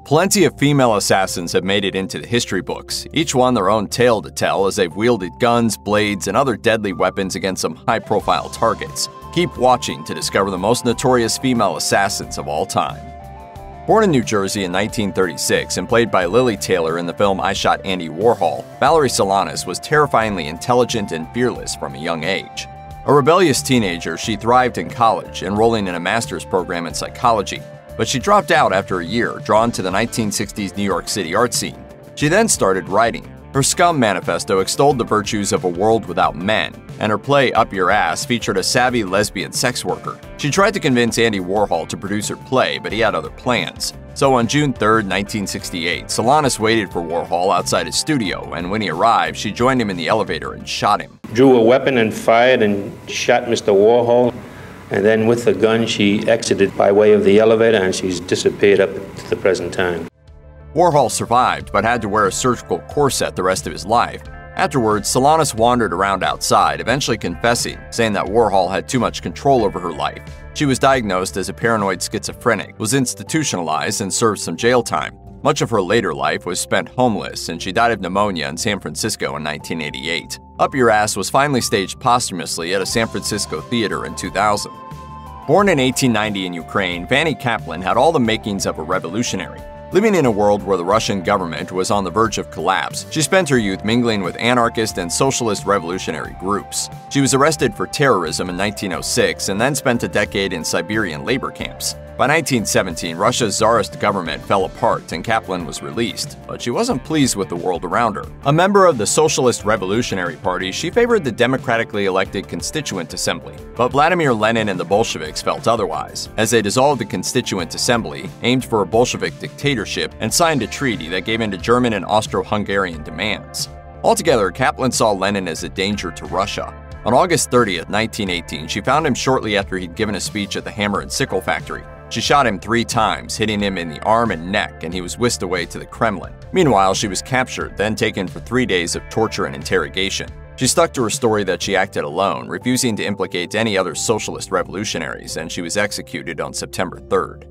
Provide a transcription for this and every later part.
Plenty of female assassins have made it into the history books, each one their own tale to tell as they've wielded guns, blades, and other deadly weapons against some high-profile targets. Keep watching to discover the most notorious female assassins of all time. Born in New Jersey in 1936 and played by Lily Taylor in the film I Shot Andy Warhol, Valerie Solanas was terrifyingly intelligent and fearless from a young age. A rebellious teenager, she thrived in college, enrolling in a master's program in psychology. But she dropped out after a year, drawn to the 1960s New York City art scene. She then started writing. Her Scum manifesto extolled the virtues of a world without men, and her play Up Your Ass featured a savvy lesbian sex worker. She tried to convince Andy Warhol to produce her play, but he had other plans. So on June 3, 1968, Solanas waited for Warhol outside his studio, and when he arrived, she joined him in the elevator and shot him. Drew a weapon and fired and shot Mr. Warhol. And then with the gun, she exited by way of the elevator, and she's disappeared up to the present time. Warhol survived, but had to wear a surgical corset the rest of his life. Afterwards, Solanas wandered around outside, eventually confessing, saying that Warhol had too much control over her life. She was diagnosed as a paranoid schizophrenic, was institutionalized, and served some jail time. Much of her later life was spent homeless, and she died of pneumonia in San Francisco in 1988. Up Your Ass was finally staged posthumously at a San Francisco theater in 2000. Born in 1890 in Ukraine, Fanny Kaplan had all the makings of a revolutionary. Living in a world where the Russian government was on the verge of collapse, she spent her youth mingling with anarchist and socialist revolutionary groups. She was arrested for terrorism in 1906 and then spent a decade in Siberian labor camps. By 1917, Russia's Tsarist government fell apart and Kaplan was released, but she wasn't pleased with the world around her. A member of the Socialist Revolutionary Party, she favored the democratically elected Constituent Assembly, but Vladimir Lenin and the Bolsheviks felt otherwise, as they dissolved the Constituent Assembly, aimed for a Bolshevik dictatorship, and signed a treaty that gave in to German and Austro-Hungarian demands. Altogether, Kaplan saw Lenin as a danger to Russia. On August 30, 1918, she found him shortly after he'd given a speech at the Hammer and Sickle factory. She shot him 3 times, hitting him in the arm and neck, and he was whisked away to the Kremlin. Meanwhile, she was captured, then taken for 3 days of torture and interrogation. She stuck to her story that she acted alone, refusing to implicate any other socialist revolutionaries, and she was executed on September 3rd.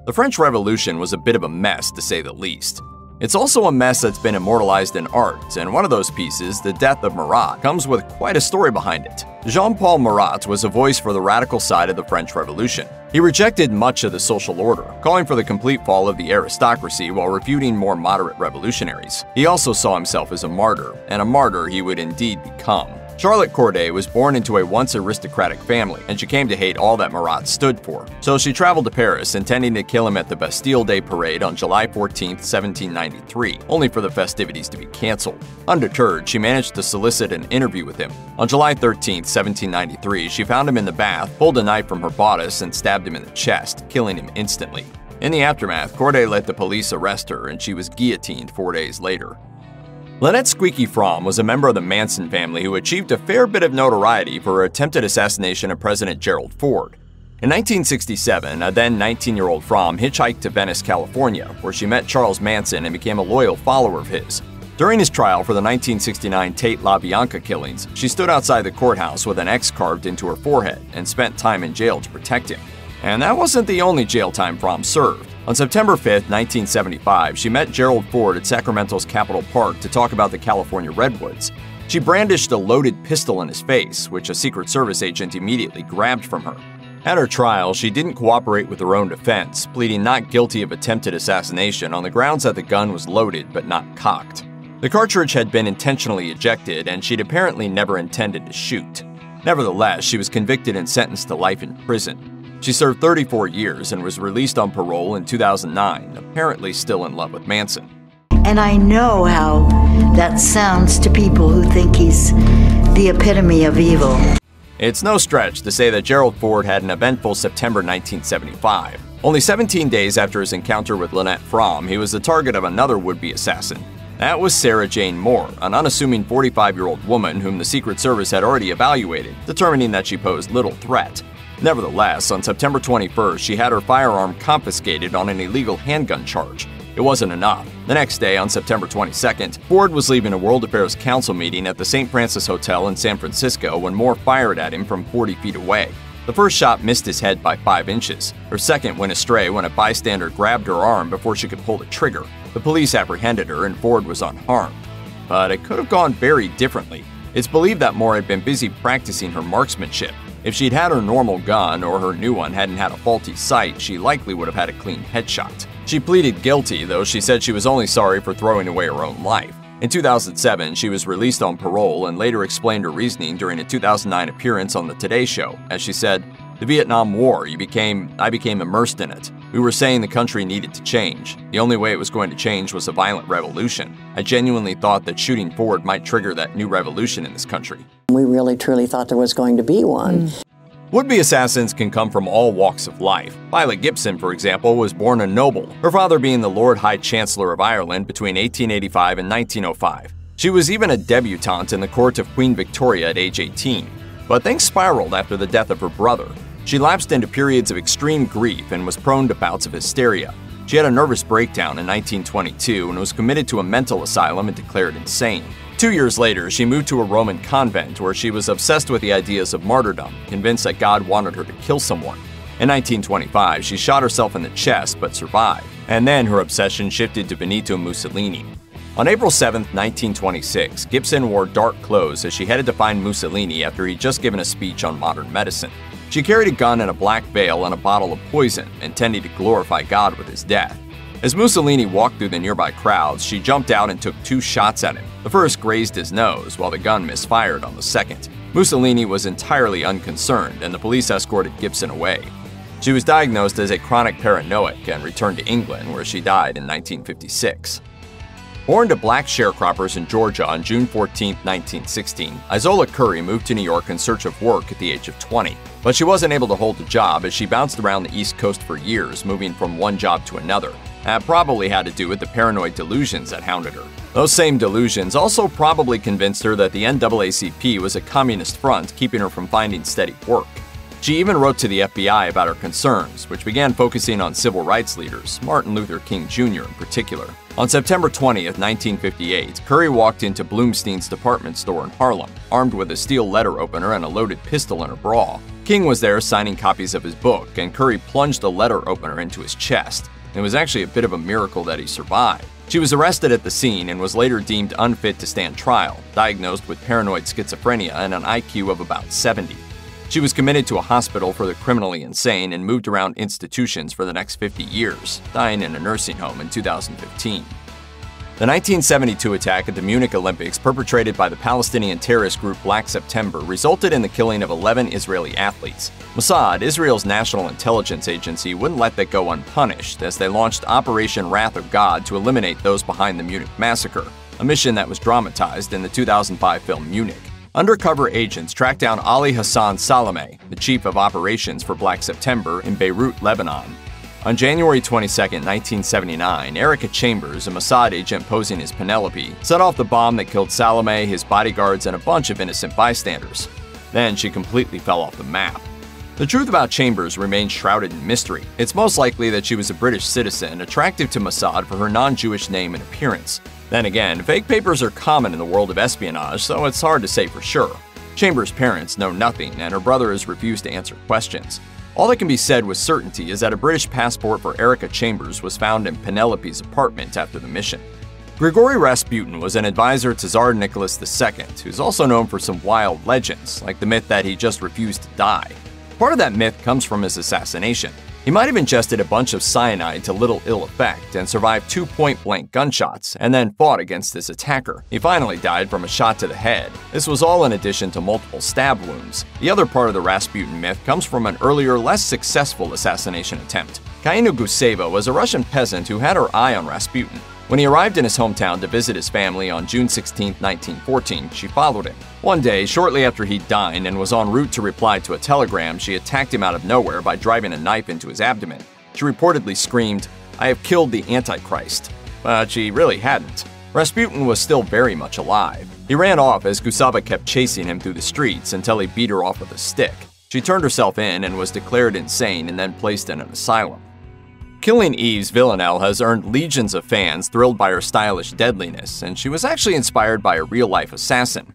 The French Revolution was a bit of a mess, to say the least. It's also a mess that's been immortalized in art, and one of those pieces, The Death of Marat, comes with quite a story behind it. Jean-Paul Marat was a voice for the radical side of the French Revolution. He rejected much of the social order, calling for the complete fall of the aristocracy while refuting more moderate revolutionaries. He also saw himself as a martyr, and a martyr he would indeed become. Charlotte Corday was born into a once aristocratic family, and she came to hate all that Marat stood for. So she traveled to Paris, intending to kill him at the Bastille Day parade on July 14, 1793, only for the festivities to be cancelled. Undeterred, she managed to solicit an interview with him. On July 13, 1793, she found him in the bath, pulled a knife from her bodice, and stabbed him in the chest, killing him instantly. In the aftermath, Corday let the police arrest her, and she was guillotined 4 days later. Lynette Fromme was a member of the Manson family who achieved a fair bit of notoriety for her attempted assassination of President Gerald Ford. In 1967, a then 19-year-old Fromme hitchhiked to Venice, California, where she met Charles Manson and became a loyal follower of his. During his trial for the 1969 Tate LaBianca killings, she stood outside the courthouse with an X carved into her forehead and spent time in jail to protect him. And that wasn't the only jail time Fromme served. On September 5, 1975, she met Gerald Ford at Sacramento's Capitol Park to talk about the California redwoods. She brandished a loaded pistol in his face, which a Secret Service agent immediately grabbed from her. At her trial, she didn't cooperate with her own defense, pleading not guilty of attempted assassination on the grounds that the gun was loaded but not cocked. The cartridge had been intentionally ejected, and she'd apparently never intended to shoot. Nevertheless, she was convicted and sentenced to life in prison. She served 34 years and was released on parole in 2009, apparently still in love with Manson. And I know how that sounds to people who think he's the epitome of evil. It's no stretch to say that Gerald Ford had an eventful September 1975. Only 17 days after his encounter with Lynette Fromme, he was the target of another would-be assassin. That was Sarah Jane Moore, an unassuming 45-year-old woman whom the Secret Service had already evaluated, determining that she posed little threat. Nevertheless, on September 21st, she had her firearm confiscated on an illegal handgun charge. It wasn't enough. The next day, on September 22nd, Ford was leaving a World Affairs Council meeting at the St. Francis Hotel in San Francisco when Moore fired at him from 40 feet away. The first shot missed his head by 5 inches. Her second went astray when a bystander grabbed her arm before she could pull the trigger. The police apprehended her and Ford was unharmed. But it could have gone very differently. It's believed that Moore had been busy practicing her marksmanship. If she'd had her normal gun or her new one hadn't had a faulty sight, she likely would have had a clean headshot. She pleaded guilty, though she said she was only sorry for throwing away her own life. In 2007, she was released on parole and later explained her reasoning during a 2009 appearance on The Today Show, as she said, "The Vietnam War, I became immersed in it. We were saying the country needed to change. The only way it was going to change was a violent revolution. I genuinely thought that shooting Ford might trigger that new revolution in this country." We really truly thought there was going to be one. Would-be assassins can come from all walks of life. Violet Gibson, for example, was born a noble, her father being the Lord High Chancellor of Ireland between 1885 and 1905. She was even a debutante in the court of Queen Victoria at age 18. But things spiraled after the death of her brother. She lapsed into periods of extreme grief and was prone to bouts of hysteria. She had a nervous breakdown in 1922 and was committed to a mental asylum and declared insane. 2 years later, she moved to a Roman convent where she was obsessed with the ideas of martyrdom, convinced that God wanted her to kill someone. In 1925, she shot herself in the chest but survived, and then her obsession shifted to Benito Mussolini. On April 7, 1926, Gibson wore dark clothes as she headed to find Mussolini after he'd just given a speech on modern medicine. She carried a gun and a black veil and a bottle of poison, intending to glorify God with his death. As Mussolini walked through the nearby crowds, she jumped out and took 2 shots at him. The first grazed his nose, while the gun misfired on the second. Mussolini was entirely unconcerned, and the police escorted Gibson away. She was diagnosed as a chronic paranoic and returned to England, where she died in 1956. Born to black sharecroppers in Georgia on June 14, 1916, Izola Curry moved to New York in search of work at the age of 20. But she wasn't able to hold a job as she bounced around the East Coast for years, moving from one job to another. That probably had to do with the paranoid delusions that hounded her. Those same delusions also probably convinced her that the NAACP was a communist front keeping her from finding steady work. She even wrote to the FBI about her concerns, which began focusing on civil rights leaders, Martin Luther King Jr. in particular. On September 20, 1958, Curry walked into Bloomstein's department store in Harlem, armed with a steel letter opener and a loaded pistol in her bra. King was there signing copies of his book, and Curry plunged the letter opener into his chest. It was actually a bit of a miracle that he survived. She was arrested at the scene and was later deemed unfit to stand trial, diagnosed with paranoid schizophrenia and an IQ of about 70. She was committed to a hospital for the criminally insane and moved around institutions for the next 50 years, dying in a nursing home in 2015. The 1972 attack at the Munich Olympics perpetrated by the Palestinian terrorist group Black September resulted in the killing of 11 Israeli athletes. Mossad, Israel's national intelligence agency, wouldn't let that go unpunished as they launched Operation Wrath of God to eliminate those behind the Munich massacre, a mission that was dramatized in the 2005 film Munich. Undercover agents tracked down Ali Hassan Salameh, the chief of operations for Black September in Beirut, Lebanon. On January 22, 1979, Erika Chambers, a Mossad agent posing as Penelope, set off the bomb that killed Salameh, his bodyguards, and a bunch of innocent bystanders. Then she completely fell off the map. The truth about Chambers remains shrouded in mystery. It's most likely that she was a British citizen, attractive to Mossad for her non-Jewish name and appearance. Then again, fake papers are common in the world of espionage, so it's hard to say for sure. Chambers' parents know nothing, and her brother has refused to answer questions. All that can be said with certainty is that a British passport for Erika Chambers was found in Penelope's apartment after the mission. Grigory Rasputin was an advisor to Tsar Nicholas II, who's also known for some wild legends, like the myth that he just refused to die. Part of that myth comes from his assassination. He might have ingested a bunch of cyanide to little ill effect and survived 2 point-blank gunshots and then fought against his attacker. He finally died from a shot to the head. This was all in addition to multiple stab wounds. The other part of the Rasputin myth comes from an earlier, less successful assassination attempt. Khioniya Guseva was a Russian peasant who had her eye on Rasputin. When he arrived in his hometown to visit his family on June 16, 1914, she followed him. One day, shortly after he'd dined and was en route to reply to a telegram, she attacked him out of nowhere by driving a knife into his abdomen. She reportedly screamed, "I have killed the Antichrist." But she really hadn't. Rasputin was still very much alive. He ran off as Guseva kept chasing him through the streets until he beat her off with a stick. She turned herself in and was declared insane and then placed in an asylum. Killing Eve's Villanelle has earned legions of fans thrilled by her stylish deadliness, and she was actually inspired by a real-life assassin.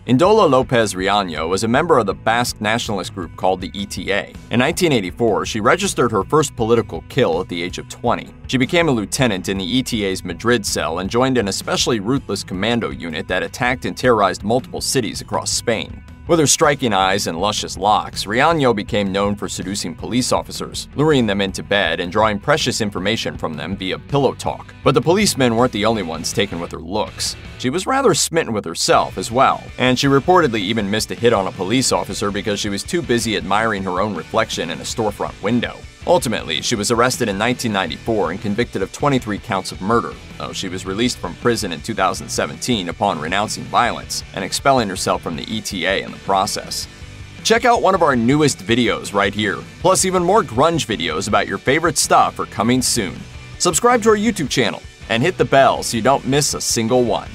Idoia Lopez Riaño was a member of the Basque nationalist group called the ETA. In 1984, she registered her first political kill at the age of 20. She became a lieutenant in the ETA's Madrid cell and joined an especially ruthless commando unit that attacked and terrorized multiple cities across Spain. With her striking eyes and luscious locks, Riaño became known for seducing police officers, luring them into bed and drawing precious information from them via pillow talk. But the policemen weren't the only ones taken with her looks. She was rather smitten with herself as well, and she reportedly even missed a hit on a police officer because she was too busy admiring her own reflection in a storefront window. Ultimately, she was arrested in 1994 and convicted of 23 counts of murder, though she was released from prison in 2017 upon renouncing violence and expelling herself from the ETA in the process. Check out one of our newest videos right here, plus even more grunge videos about your favorite stuff are coming soon. Subscribe to our YouTube channel and hit the bell so you don't miss a single one.